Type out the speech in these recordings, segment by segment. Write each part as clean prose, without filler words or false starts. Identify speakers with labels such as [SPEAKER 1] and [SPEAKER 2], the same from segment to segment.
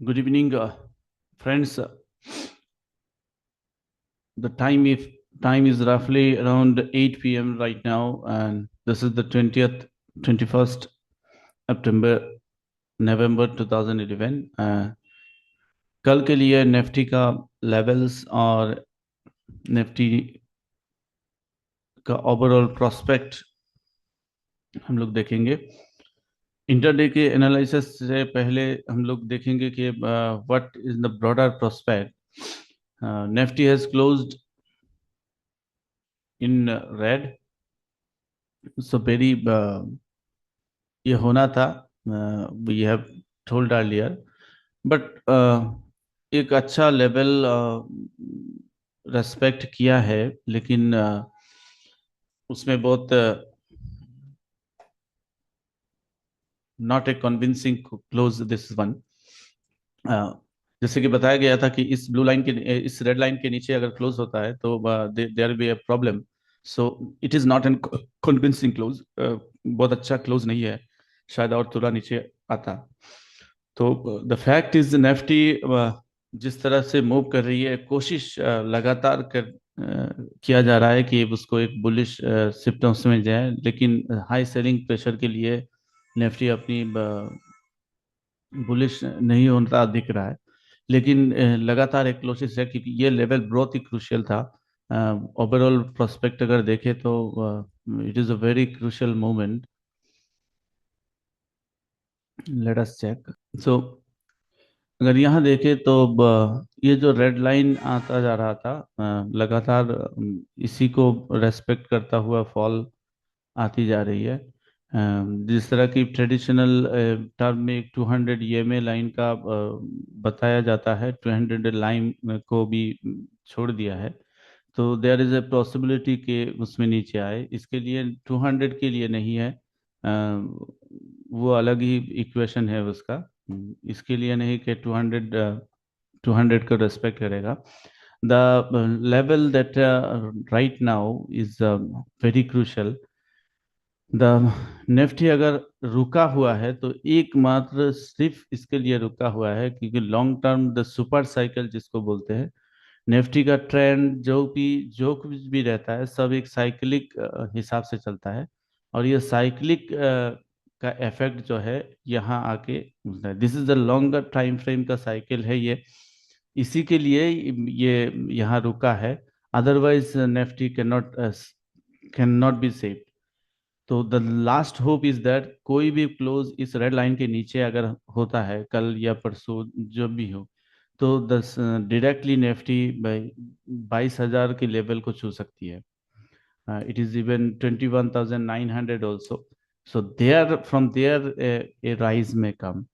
[SPEAKER 1] Good evening, friends. The time is roughly around 8 p.m. right now, and this is the 20th, 21st September, November 2011. कल के लिए Nifty का levels और Nifty का overall prospect हम लोग देखेंगे। इंटरडे के एनालिसिस से पहले हम लोग देखेंगे कि what is the broader prospect. Nifty has closed in red, so very ये होना था, we have told earlier, but एक अच्छा लेवल रेस्पेक्ट किया है, लेकिन उसमें बहुत not a convincing close this one. जैसे कि बताया गया था कि इस ब्लू लाइन के इस रेड लाइन के नीचे अगर क्लोज होता है तो there be a problem. So it is not an convincing close, बहुत अच्छा क्लोज नहीं है, शायद और थोड़ा नीचे आता। तो द फैक्ट इज निफ्टी जिस तरह से मूव कर रही है, कोशिश लगातार किया जा रहा है कि उसको एक बुलिश सिम्टम्स में जाए, लेकिन हाई सेलिंग प्रेशर के लिए निफ्टी अपनी बुलिश नहीं होता दिख रहा है। लेकिन लगातार एक कोशिश है, क्योंकि ये लेवल बहुत ही क्रूशियल था। ओवरऑल प्रोस्पेक्ट अगर देखें तो it is a very crucial moment. Let us check. So अगर यहाँ देखें तो ये जो रेड लाइन आता जा रहा था, लगातार इसी को रेस्पेक्ट करता हुआ फॉल आती जा रही है। जिस तरह की ट्रेडिशनल टर्म में एक 200 ईएमए लाइन का बताया जाता है, 200 लाइन को भी छोड़ दिया है। तो देयर इज ए पॉसिबिलिटी कि उसमें नीचे आए, इसके लिए 200 के लिए नहीं है, वो अलग ही इक्वेशन है उसका। इसके लिए नहीं कि 200 को रेस्पेक्ट करेगा। The level that right now is very crucial. The Nifty अगर रुका हुआ है तो एकमात्र सिर्फ इसके लिए रुका हुआ है क्योंकि long term the super cycle जिसको बोलते हैं, निफ्टी का ट्रेंड जो कुछ भी रहता है सब एक साइक्लिक हिसाब से चलता है। और ये साइक्लिक का इफेक्ट जो है यहाँ आके this is the longer time frame का साइकिल है ये, इसी के लिए ये यहाँ रुका है। Otherwise Nifty can not be safe. तो the last hope is that कोई भी क्लोज इस रेड लाइन के नीचे अगर होता है कल या परसों जब भी हो, तो दस डायरेक्टली निफ्टी 22,000 के लेवल को छू सकती है। It is even 21,900 also. So there from there a rise में कम,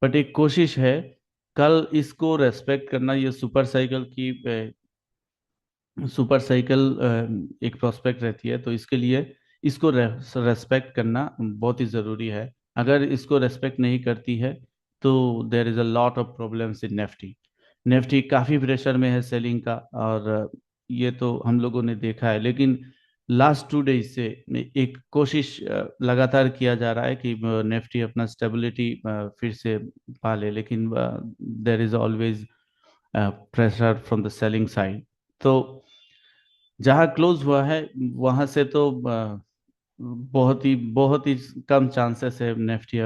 [SPEAKER 1] बट एक कोशिश है कल इसको रेस्पेक्ट करना। ये सुपर साइकिल एक प्रोस्पेक्ट रहती है, तो इसके लिए इसको रेस्पेक्ट करना बहुत ही ज़रूरी है। अगर इसको रेस्पेक्ट नहीं करती है तो there is a lot of problems in Nifty. Nifty काफ़ी प्रेशर में है सेलिंग का, और ये तो हम लोगों ने देखा है। लेकिन लास्ट 2 डेज से एक कोशिश लगातार किया जा रहा है कि निफ्टी अपना स्टेबिलिटी फिर से पा ले, लेकिन there is always pressure from the selling side. तो जहाँ क्लोज हुआ है वहां से तो बहुत ही कम चांसेस है निफ्टी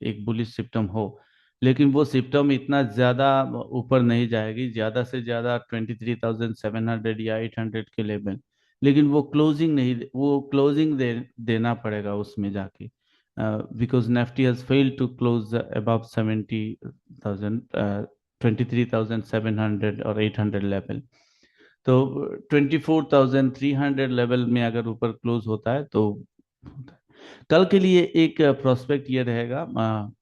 [SPEAKER 1] एक बुलिश सिम्टम हो। लेकिन वो सिम्टम इतना ज्यादा ऊपर नहीं जाएगी, ज्यादा से ज्यादा 23,700 या 800 के लेवल। लेकिन वो क्लोजिंग देना पड़ेगा उसमें जाके, because Nifty has failed to close above 70,000, 23,700 और 800 लेवल। तो 24,300 लेवल में अगर ऊपर क्लोज होता है तो होता है। कल के लिए एक प्रोस्पेक्ट ये रहेगा,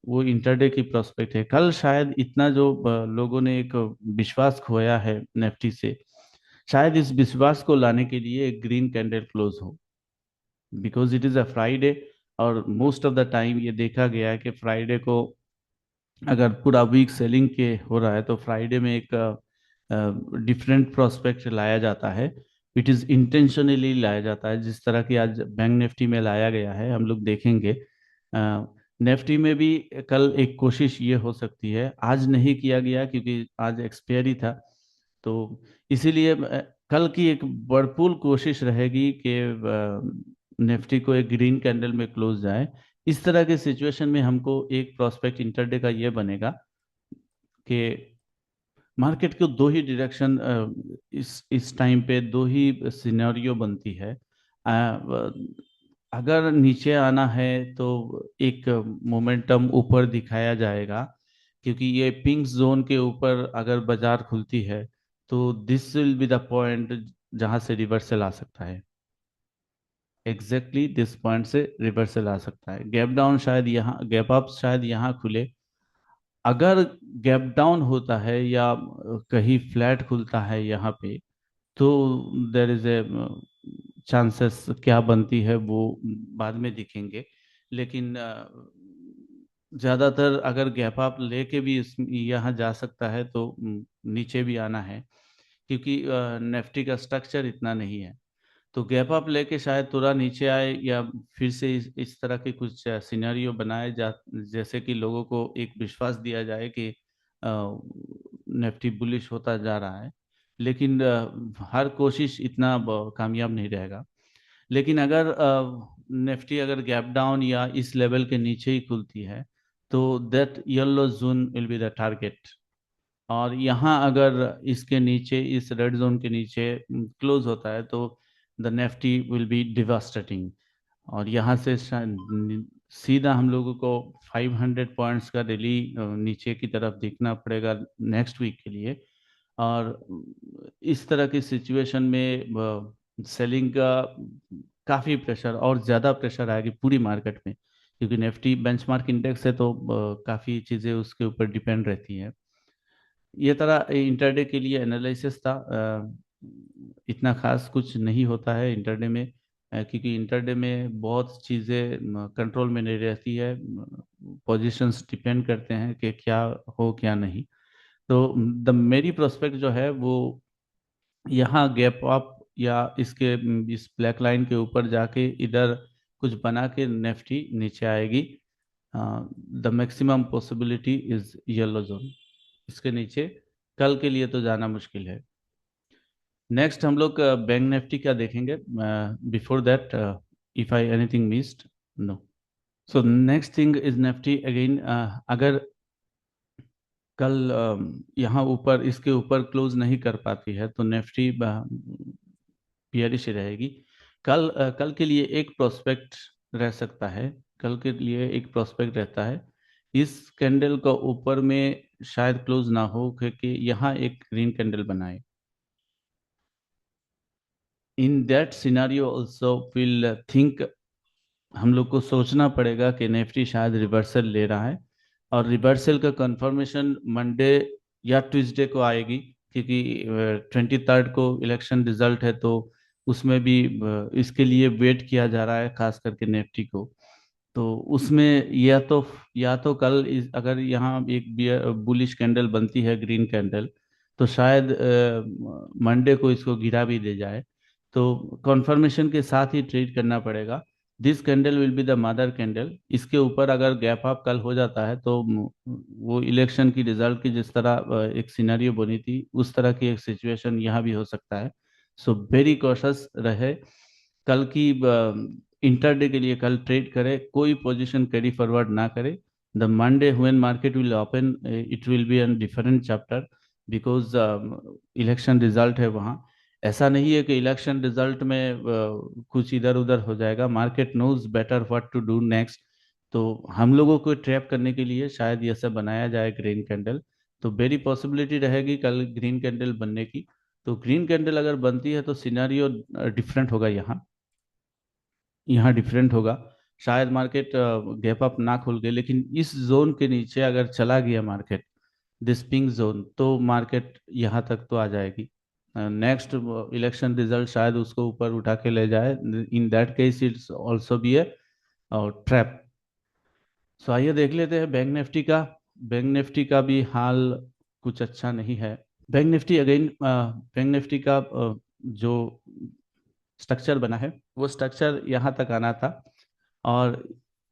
[SPEAKER 1] वो इंटरडे की प्रोस्पेक्ट है। कल शायद इतना जो लोगों ने एक विश्वास खोया है निफ्टी से, शायद इस विश्वास को लाने के लिए एक ग्रीन कैंडल क्लोज हो, because it is a Friday. और मोस्ट ऑफ द टाइम ये देखा गया है कि फ्राइडे को अगर पूरा वीक सेलिंग के हो रहा है तो फ्राइडे में एक डिफरेंट प्रोस्पेक्ट लाया जाता है। इट इज़ इंटेंशनली लाया जाता है, जिस तरह की आज बैंक निफ्टी में लाया गया है हम लोग देखेंगे। निफ्टी में भी कल एक कोशिश ये हो सकती है, आज नहीं किया गया क्योंकि आज एक्सपायरी था, तो इसीलिए कल की एक भरपूर कोशिश रहेगी कि निफ्टी को एक ग्रीन कैंडल में क्लोज जाए। इस तरह के सिचुएशन में हमको एक प्रोस्पेक्ट इंटरडे का ये बनेगा कि मार्केट को दो ही डायरेक्शन, इस टाइम पे दो ही सिनेरियो बनती है। अगर नीचे आना है तो एक मोमेंटम ऊपर दिखाया जाएगा, क्योंकि ये पिंक जोन के ऊपर अगर बाजार खुलती है तो this will be the point जहां से रिवर्सल आ सकता है। एग्जैक्टली दिस पॉइंट से रिवर्सल आ सकता है। गैप डाउन शायद यहाँ, गैप अप शायद यहाँ खुले। अगर गैप डाउन होता है या कहीं फ्लैट खुलता है यहाँ पे, तो देर इज ए चांसेस क्या बनती है वो बाद में दिखेंगे। लेकिन ज़्यादातर अगर गैप अप लेके भी यहाँ जा सकता है तो नीचे भी आना है, क्योंकि निफ्टी का स्ट्रक्चर इतना नहीं है। तो गैप अप लेके शायद थोड़ा नीचे आए, या फिर से इस तरह के कुछ सिनेरियो बनाए जा, जैसे कि लोगों को एक विश्वास दिया जाए कि निफ्टी बुलिश होता जा रहा है। लेकिन हर कोशिश इतना कामयाब नहीं रहेगा। लेकिन अगर निफ्टी अगर गैप डाउन या इस लेवल के नीचे ही खुलती है तो that yellow zone will be the target. और यहाँ अगर इसके नीचे, इस रेड जोन के नीचे क्लोज होता है तो the Nifty will be devastating. और यहाँ से सीधा हम लोगों को 500 पॉइंट्स का रैली नीचे की तरफ देखना पड़ेगा नेक्स्ट वीक के लिए। और इस तरह की सिचुएशन में सेलिंग का काफ़ी प्रेशर, और ज़्यादा प्रेशर आएगी पूरी मार्केट में, क्योंकि निफ्टी बेंचमार्क इंडेक्स है तो काफ़ी चीज़ें उसके ऊपर डिपेंड रहती हैं। ये तरह इंटरडे के लिए एनालिसिस था। इतना खास कुछ नहीं होता है इंटरडे में, क्योंकि इंटरडे में बहुत चीज़ें कंट्रोल में नहीं रहती है। पोजीशंस डिपेंड करते हैं कि क्या हो क्या नहीं। तो द मेरी प्रोस्पेक्ट जो है वो यहाँ गैप अप या इसके इस ब्लैक लाइन के ऊपर जाके इधर कुछ बना के निफ्टी नीचे आएगी। The maximum possibility is yellow zone, इसके नीचे कल के लिए तो जाना मुश्किल है। नेक्स्ट हम लोग बैंक निफ्टी का देखेंगे। Before that, if I anything missed, no. So next thing is Nifty again. अगर कल यहाँ ऊपर, इसके ऊपर क्लोज नहीं कर पाती है तो निफ्टी बियरिश रहेगी। कल के लिए एक प्रोस्पेक्ट रह सकता है। कल के लिए एक प्रोस्पेक्ट रहता है, इस कैंडल का ऊपर में शायद क्लोज ना हो, क्योंकि यहाँ एक ग्रीन कैंडल बनाए। In that scenario also will think, हम लोग को सोचना पड़ेगा कि निफ्टी शायद रिवर्सल ले रहा है, और रिवर्सल का कंफर्मेशन मंडे या ट्यूसडे को आएगी, क्योंकि 23 को इलेक्शन रिजल्ट है, तो उसमें भी इसके लिए वेट किया जा रहा है, खास करके निफ्टी को। तो उसमें या तो कल अगर यहाँ एक बुलिश कैंडल बनती है, ग्रीन कैंडल, तो शायद मंडे को इसको गिरा भी दे जाए। तो कॉन्फर्मेशन के साथ ही ट्रेड करना पड़ेगा। This candle will be the mother candle. इसके ऊपर अगर गैप अप कल हो जाता है तो वो इलेक्शन की रिजल्ट की जिस तरह एक सिनेरियो बनी थी, उस तरह की एक सिचुएशन यहाँ भी हो सकता है। सो वेरी कॉशस रहे। कल की इंटरडे के लिए कल ट्रेड करे, कोई पोजीशन कैरी फॉरवर्ड ना करे। The Monday when market will open, it will be an different chapter, because election result है वहाँ। ऐसा नहीं है कि इलेक्शन रिजल्ट में कुछ इधर उधर हो जाएगा। Market knows better what to do next. तो हम लोगों को ट्रैप करने के लिए शायद ये सब बनाया जाए ग्रीन कैंडल। तो वेरी पॉसिबिलिटी रहेगी कल ग्रीन कैंडल बनने की। तो ग्रीन कैंडल अगर बनती है तो सिनेरियो डिफरेंट होगा। यहाँ डिफरेंट होगा। शायद मार्केट गैप अप ना खुल गए, लेकिन इस जोन के नीचे अगर चला गया मार्केट, दिस पिंक जोन, तो मार्केट यहाँ तक तो आ जाएगी। नेक्स्ट इलेक्शन रिजल्ट शायद उसको ऊपर उठा के ले जाए। In that case it's also be a trap. So आइए देख लेते हैं बैंक निफ्टी का। बैंक निफ्टी का भी हाल कुछ अच्छा नहीं है। Bank Nifty again, bank Nifty का जो स्ट्रक्चर बना है वो स्ट्रक्चर यहाँ तक आना था। और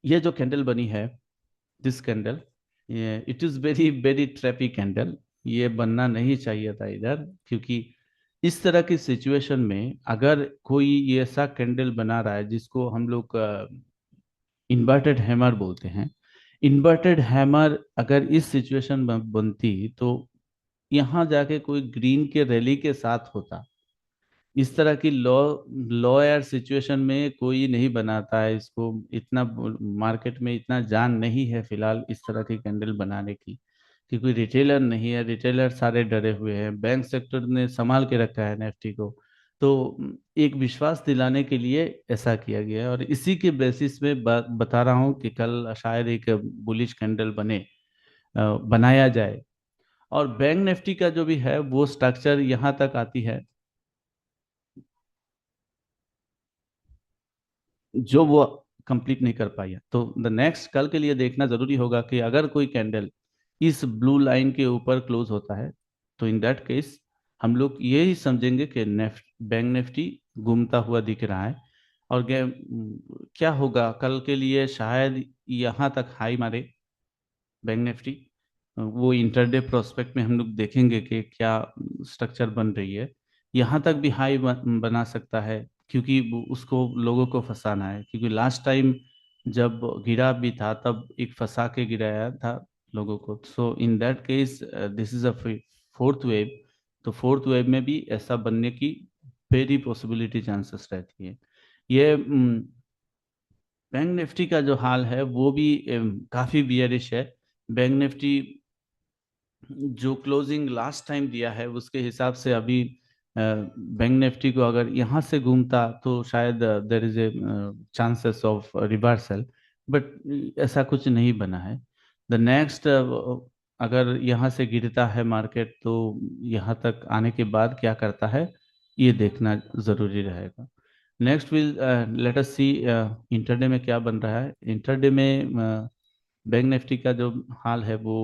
[SPEAKER 1] ये जो कैंडल बनी है, this candle, it is very very trappy candle. ये बनना नहीं चाहिए था इधर, क्योंकि इस तरह की सिचुएशन में अगर कोई ये ऐसा कैंडल बना रहा है जिसको हम लोग इन्वर्टेड हैमर बोलते हैं, इन्वर्टेड हैमर अगर इस सिचुएशन में बनती तो यहाँ जाके कोई ग्रीन के रैली के साथ होता। इस तरह की लॉयर सिचुएशन में कोई नहीं बनाता है इसको। इतना मार्केट में इतना जान नहीं है फिलहाल इस तरह की कैंडल बनाने की, क्योंकि रिटेलर नहीं है, रिटेलर सारे डरे हुए हैं, बैंक सेक्टर ने संभाल के रखा है निफ्टी को। तो एक विश्वास दिलाने के लिए ऐसा किया गया है, और इसी के बेसिस में बता रहा हूँ कि कल शायद एक बुलिश कैंडल बनाया जाए। और बैंक निफ्टी का जो भी है वो स्ट्रक्चर यहाँ तक आती है, जो वो कंप्लीट नहीं कर पाई है। तो द नेक्स्ट कल के लिए देखना जरूरी होगा कि अगर कोई कैंडल इस ब्लू लाइन के ऊपर क्लोज होता है, तो इन दैट केस हम लोग ये ही समझेंगे कि बैंक निफ्टी घूमता हुआ दिख रहा है। और क्या होगा कल के लिए, शायद यहाँ तक हाई मारे बैंक निफ्टी। वो इंटरडे प्रोस्पेक्ट में हम लोग देखेंगे कि क्या स्ट्रक्चर बन रही है। यहाँ तक भी हाई बना सकता है, क्योंकि उसको लोगों को फंसाना है, क्योंकि लास्ट टाइम जब गिरा भी था तब एक फंसा के गिराया था लोगों को। So in that case this is a fourth wave. तो फोर्थ वेव में भी ऐसा बनने की वेरी पॉसिबिलिटी चांसेस रहती है। ये बैंक निफ्टी का जो हाल है वो भी काफी बियरिश है। बैंक निफ्टी जो क्लोजिंग लास्ट टाइम दिया है उसके हिसाब से अभी बैंक निफ्टी को अगर यहाँ से घूमता तो शायद there is a chances of reversal, but ऐसा कुछ नहीं बना है। द नेक्स्ट, अगर यहाँ से गिरता है मार्केट तो यहाँ तक आने के बाद क्या करता है ये देखना जरूरी रहेगा। Next will let us see intraday में क्या बन रहा है। इंटरडे में बैंक निफ्टी का जो हाल है वो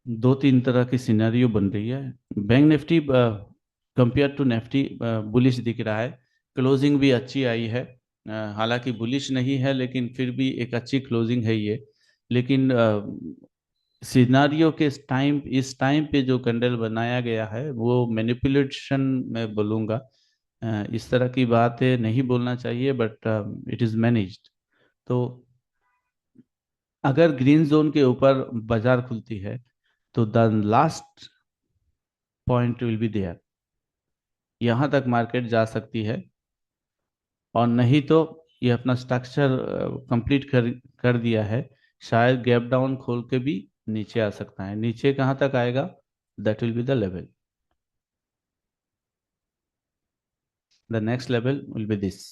[SPEAKER 1] दो तीन तरह की सिनेरियो बन रही है। Bank Nifty compare to Nifty bullish दिख रहा है, क्लोजिंग भी अच्छी आई है। हालांकि बुलिश नहीं है लेकिन फिर भी एक अच्छी क्लोजिंग है ये। लेकिन सिनारियो के इस टाइम पे जो कैंडल बनाया गया है वो मैनिपुलेशन मैं बोलूँगा। इस तरह की बातें नहीं बोलना चाहिए, बट इट इज़ मैनेज्ड। तो अगर ग्रीन जोन के ऊपर बाजार खुलती है तो the last point will be there, यहाँ तक मार्केट जा सकती है। और नहीं तो ये अपना स्ट्रक्चर कंप्लीट कर दिया है, शायद गैप डाउन खोल के भी नीचे आ सकता है। नीचे कहाँ तक आएगा, that will be the level, the next level will be this.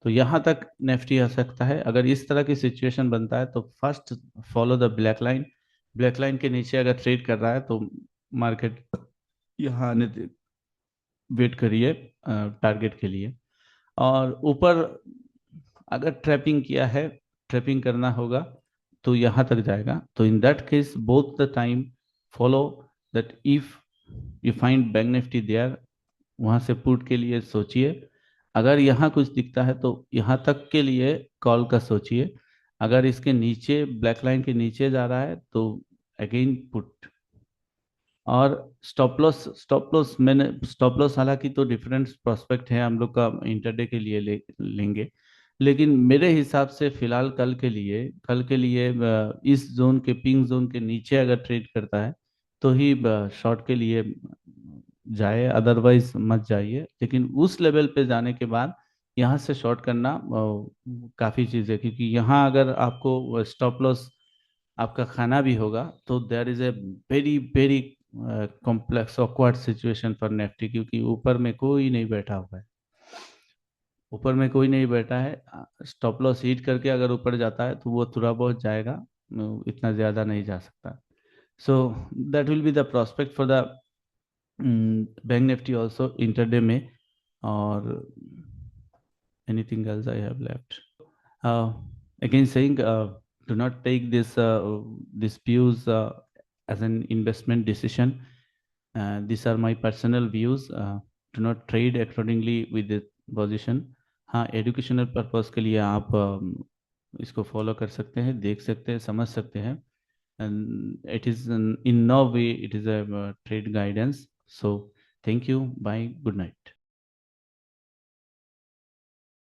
[SPEAKER 1] तो यहाँ तक निफ्टी आ सकता है। अगर इस तरह की सिचुएशन बनता है तो first follow the black line. Black line के नीचे अगर ट्रेड कर रहा है तो मार्केट यहाँ आने वेट करिए टारगेट के लिए। और ऊपर अगर ट्रैपिंग किया है, ट्रैपिंग करना होगा तो यहाँ तक जाएगा। तो in that case both the time follow that if you find bank Nifty there, वहाँ से पुट के लिए सोचिए। अगर यहाँ कुछ दिखता है तो यहाँ तक के लिए कॉल का सोचिए। अगर इसके नीचे ब्लैक लाइन के नीचे जा रहा है तो अगेन पुट। और स्टॉप लॉस मैंने स्टॉप लॉस हालांकि तो डिफरेंट प्रोस्पेक्ट है हम लोग का, इंटरडे के लिए लेंगे। लेकिन मेरे हिसाब से फिलहाल कल के लिए इस जोन के पिंक जोन के नीचे अगर ट्रेड करता है तो ही शॉर्ट के लिए जाए, अदरवाइज मत जाइए। लेकिन उस लेवल पे जाने के बाद यहाँ से शॉर्ट करना काफ़ी चीज़ है, क्योंकि यहाँ अगर आपको स्टॉप लॉस आपका खाना भी होगा तो there is a very very complex awkward situation for Nifty, क्योंकि ऊपर में कोई नहीं बैठा हुआ है। ऊपर में कोई नहीं बैठा है। स्टॉप लॉस हिट करके अगर ऊपर जाता है तो वो थोड़ा बहुत जाएगा, इतना ज़्यादा नहीं जा सकता। So that will be the prospect for the bank Nifty also intraday में। और anything else I have left, again saying, do not take this views as an investment decision. These are my personal views. Do not trade accordingly with the position. हाँ, educational purpose के लिए आप इसको follow कर सकते हैं, देख सकते हैं, समझ सकते हैं। And it is in no way it is a trade guidance. So thank you, bye, good night.